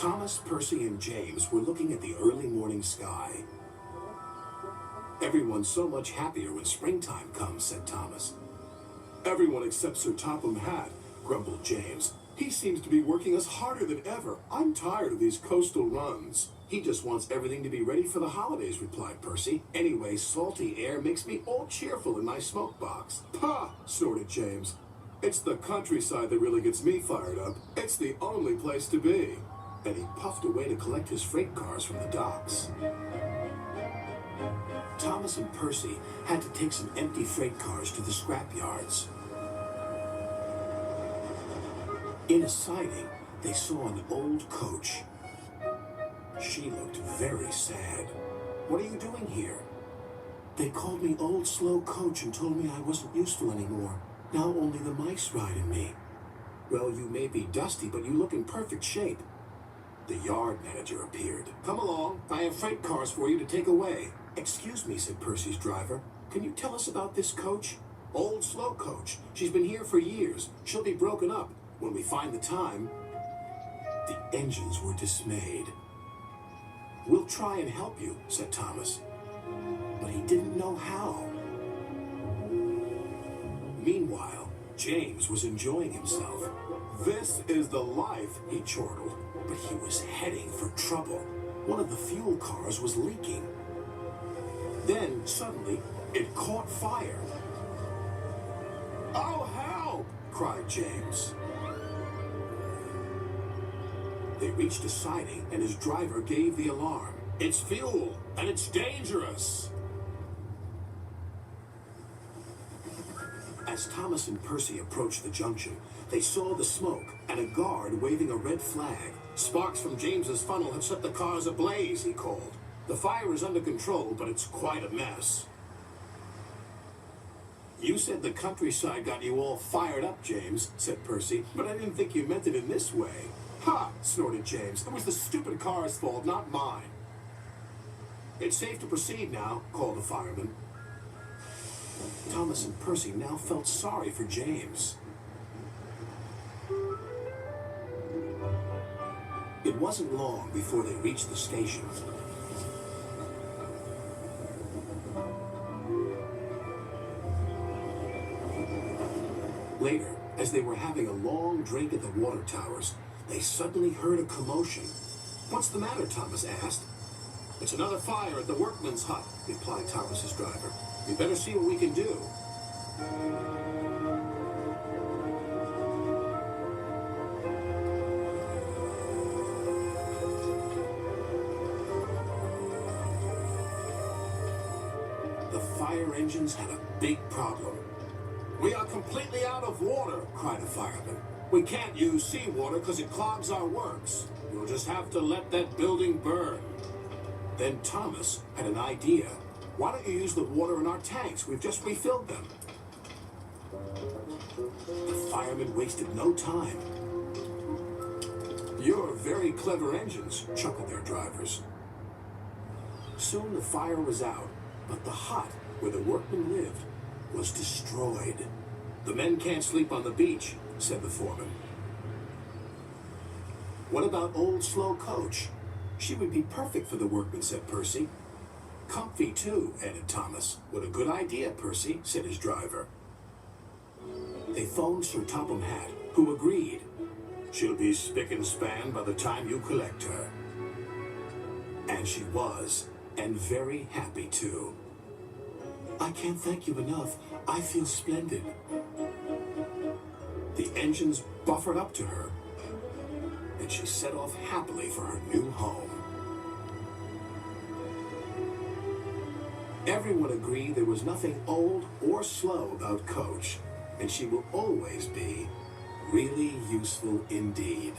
Thomas, Percy, and James were looking at the early morning sky. "Everyone's so much happier when springtime comes," said Thomas. "Everyone except Sir Topham Hatt," grumbled James. "He seems to be working us harder than ever. I'm tired of these coastal runs." "He just wants everything to be ready for the holidays," replied Percy. "Anyway, salty air makes me all cheerful in my smoke box." "Pah!" snorted James. "It's the countryside that really gets me fired up. It's the only place to be." And he puffed away to collect his freight cars from the docks. Thomas and Percy had to take some empty freight cars to the scrap yards. In a siding, they saw an old coach. She looked very sad. "What are you doing here?" "They called me Old Slowcoach and told me I wasn't useful anymore. Now only the mice ride in me." "Well, you may be dusty, but you look in perfect shape." The yard manager appeared. "Come along, I have freight cars for you to take away." "Excuse me," said Percy's driver. "Can you tell us about this coach?" "Old Slowcoach. She's been here for years. She'll be broken up when we find the time." The engines were dismayed. "We'll try and help you," said Thomas. But he didn't know how. Meanwhile, James was enjoying himself. "This is the life," he chortled. But he was heading for trouble. One of the fuel cars was leaking. Then, suddenly, it caught fire. "Oh, help!" cried James. They reached a siding, and his driver gave the alarm. "It's fuel, and it's dangerous!" As Thomas and Percy approached the junction, they saw the smoke and a guard waving a red flag. "Sparks from James's funnel have set the cars ablaze," he called. "The fire is under control, but it's quite a mess." "You said the countryside got you all fired up, James," said Percy, "but I didn't think you meant it in this way." "Ha!" snorted James. "It was the stupid car's fault, not mine." "It's safe to proceed now," called the fireman. Thomas and Percy now felt sorry for James. It wasn't long before they reached the station. Later, as they were having a long drink at the water towers, they suddenly heard a commotion. "What's the matter?" Thomas asked. "It's another fire at the workman's hut," replied Thomas's driver. "We better see what we can do." The fire engines had a big problem. "We are completely out of water," cried a fireman. "We can't use seawater because it clogs our works. We'll just have to let that building burn." Then Thomas had an idea. "Why don't you use the water in our tanks? We've just refilled them." The firemen wasted no time. "You're very clever engines," chuckled their drivers. Soon the fire was out, but the hut where the workmen lived was destroyed. "The men can't sleep on the beach," said the foreman. "What about Old Slowcoach? She would be perfect for the workmen," said Percy. "Comfy, too," added Thomas. "What a good idea, Percy," said his driver. They phoned Sir Topham Hatt, who agreed. "She'll be spick and span by the time you collect her." And she was, and very happy, too. "I can't thank you enough. I feel splendid." The engines buffered up to her, and she set off happily for her new home. Everyone agreed there was nothing old or slow about Coach, and she will always be really useful indeed.